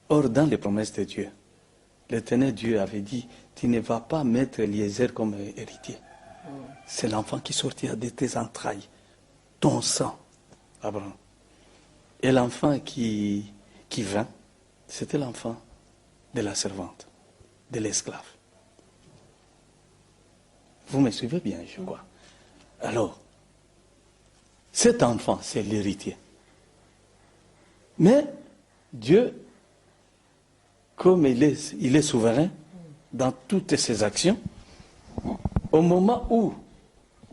Or, dans les promesses de Dieu, l'Éternel Dieu avait dit, tu ne vas pas mettre Eliezer comme héritier. C'est l'enfant qui sortira de tes entrailles, ton sang, Abraham. Et l'enfant qui vint, c'était l'enfant de la servante, de l'esclave. Vous me suivez bien, je crois. Alors, cet enfant, c'est l'héritier. Mais Dieu, comme il est souverain dans toutes ses actions, au moment où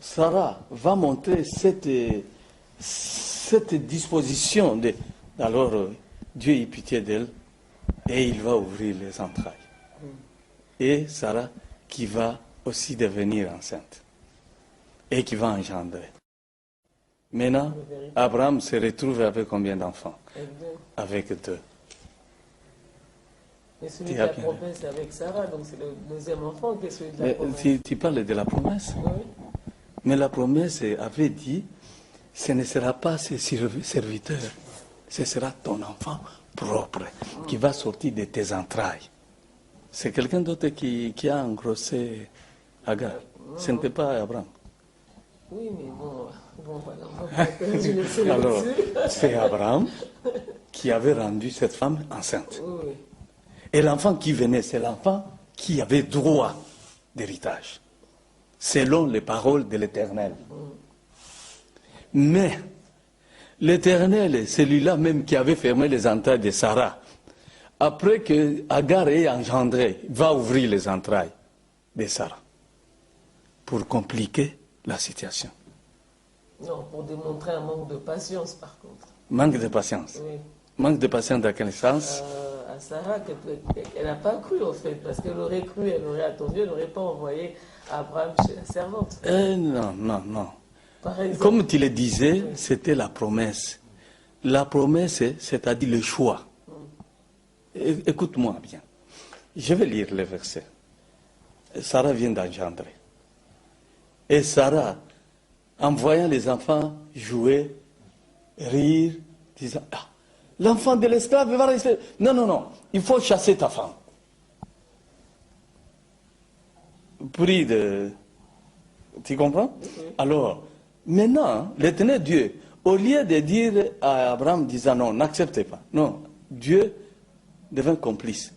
Sarah va montrer cette disposition, alors Dieu ait pitié d'elle et il va ouvrir les entrailles. Et Sarah qui va aussi devenir enceinte et qui va engendrer. Maintenant, Abraham se retrouve avec combien d'enfants? Avec 2. Et celui de la promesse c'est avec Sarah, donc c'est le deuxième enfant qui est celui de la promesse. Tu parles de la promesse? Oui. Mais la promesse avait dit, ce ne sera pas ses serviteurs, ce sera ton enfant propre qui va sortir de tes entrailles. C'est quelqu'un d'autre qui a engrossé Agar. Ce n'était pas Abraham. Oui, mais bon voilà, on va pas laisser alors, là-dessus. c'est Abraham qui avait rendu cette femme enceinte. Oui. Et l'enfant qui venait, c'est l'enfant qui avait droit d'héritage, selon les paroles de l'Éternel. Mais l'Éternel, celui-là même qui avait fermé les entrailles de Sarah, après que Agar ait engendré, va ouvrir les entrailles de Sarah pour compliquer la situation. Non, pour démontrer un manque de patience, par contre. Manque de patience. Oui. Manque de patience dans quel sens? À Sarah, elle n'a pas cru, en fait, parce qu'elle aurait cru, elle aurait attendu, elle n'aurait pas envoyé Abraham chez la servante. Non. Par exemple, Comme tu le disais, c'était la promesse. La promesse, c'est-à-dire le choix. Écoute-moi bien. Je vais lire le verset. Sarah vient d'engendrer. Et Sarah, en voyant les enfants jouer, rire, disant, ah, l'enfant de l'esclave va rester. Non, il faut chasser ta femme. Prie de... Tu comprends? Alors, maintenant, l'Éternel Dieu, au lieu de dire à Abraham, disant non, n'acceptez pas. Non, Dieu devint complice.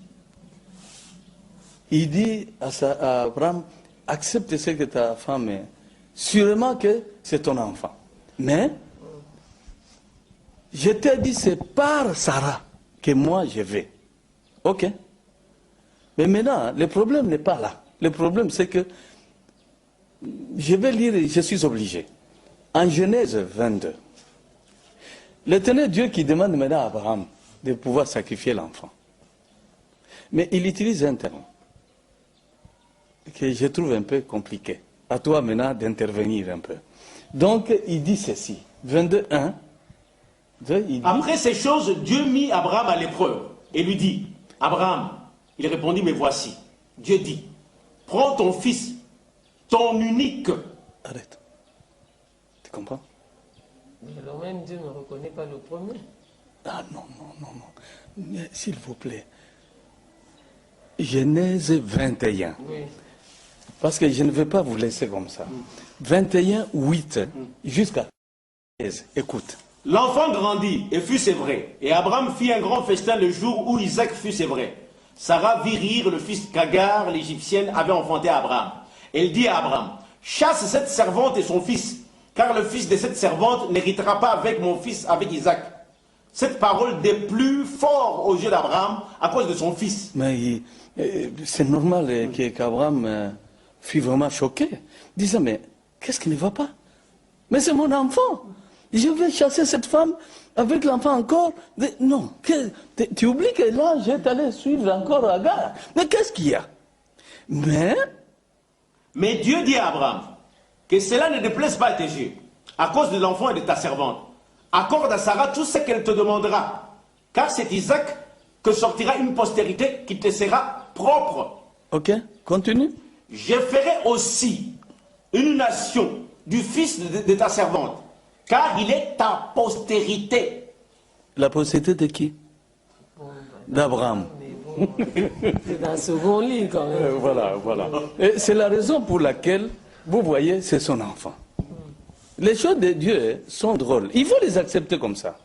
Il dit à Abraham, accepte ce que ta femme est. Sûrement que c'est ton enfant. Mais, je t'ai dit, c'est par Sarah que moi je vais. Ok. Mais maintenant, le problème n'est pas là. Le problème, c'est que je vais lire, je suis obligé. En Genèse 22, l'Éternel Dieu qui demande maintenant à Abraham de pouvoir sacrifier l'enfant. Mais il utilise un terme que je trouve un peu compliqué. À toi maintenant d'intervenir un peu. Donc, il dit ceci. 22.1. Il dit, après ces choses, Dieu mit Abraham à l'épreuve et lui dit, Abraham, il répondit, mais voici. Dieu dit, prends ton fils, ton unique. Arrête. Tu comprends? mais alors même Dieu ne reconnaît pas le premier. Ah non. Mais s'il vous plaît. Genèse 21. Oui. Parce que je ne vais pas vous laisser comme ça. 21, 8, jusqu'à 13. Écoute. L'enfant grandit et fut sévré. Et Abraham fit un grand festin le jour où Isaac fut sévré. Sarah vit rire le fils qu'Agar, l'Égyptienne, avait enfanté à Abraham. Elle dit à Abraham, chasse cette servante et son fils, car le fils de cette servante n'héritera pas avec mon fils, avec Isaac. Cette parole déplut fort aux yeux d'Abraham à cause de son fils. Mais c'est normal qu'Abraham fut vraiment choqué, disant, mais qu'est-ce qui ne va pas? Mais c'est mon enfant. Je vais chasser cette femme avec l'enfant encore. Non, tu oublies que là, j'étais suivre encore Agar. Mais qu'est-ce qu'il y a? Mais Dieu dit à Abraham, que cela ne déplaise pas à tes yeux, à cause de l'enfant et de ta servante. Accorde à Sarah tout ce qu'elle te demandera, car c'est Isaac que sortira une postérité qui te sera propre. Ok, continue. Je ferai aussi une nation du fils de ta servante, car il est ta postérité. La postérité de qui? d'Abraham. Mais bon, c'est d'un second lit quand même. Voilà, voilà. Et c'est la raison pour laquelle, vous voyez, c'est son enfant. Les choses de Dieu sont drôles. Il faut les accepter comme ça.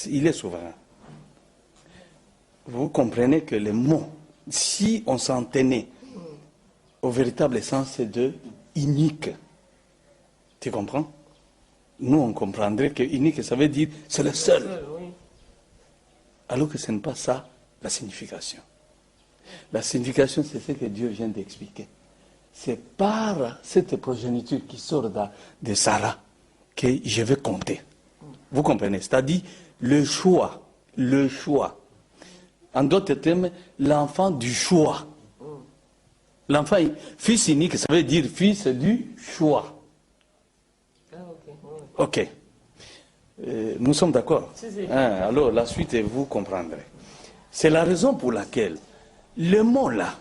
Il est souverain. Vous comprenez que les mots, si on s'en tenait au véritable sens, c'est de unique. Tu comprends? Nous, on comprendrait que unique, ça veut dire c'est le seul. Oui. Alors que ce n'est pas ça la signification. La signification, c'est ce que Dieu vient d'expliquer. C'est par cette progéniture qui sort de Sarah que je vais compter. Vous comprenez? C'est-à-dire le choix. Le choix. En d'autres termes, l'enfant du choix. L'enfant, fils unique, ça veut dire fils du choix. Ah, ok. Oui. Ok. Nous sommes d'accord. Si, si. Alors, la suite, vous comprendrez. C'est la raison pour laquelle le mot là,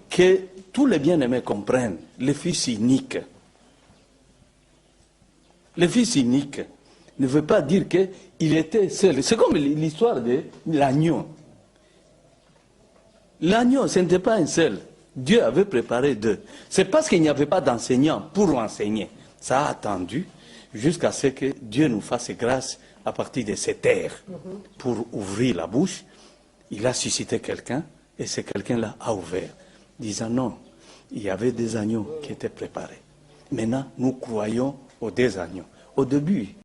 que tous les bien-aimés comprennent, le fils unique. Le fils unique ne veut pas dire qu'il était seul. C'est comme l'histoire de l'agneau. L'agneau, ce n'était pas un seul. Dieu avait préparé deux. C'est parce qu'il n'y avait pas d'enseignant pour l'enseigner. Ça a attendu jusqu'à ce que Dieu nous fasse grâce à partir de cette terre pour ouvrir la bouche. Il a suscité quelqu'un et ce quelqu'un-là a ouvert, disant non, il y avait des agneaux qui étaient préparés. Maintenant, nous croyons aux deux agneaux. Au début,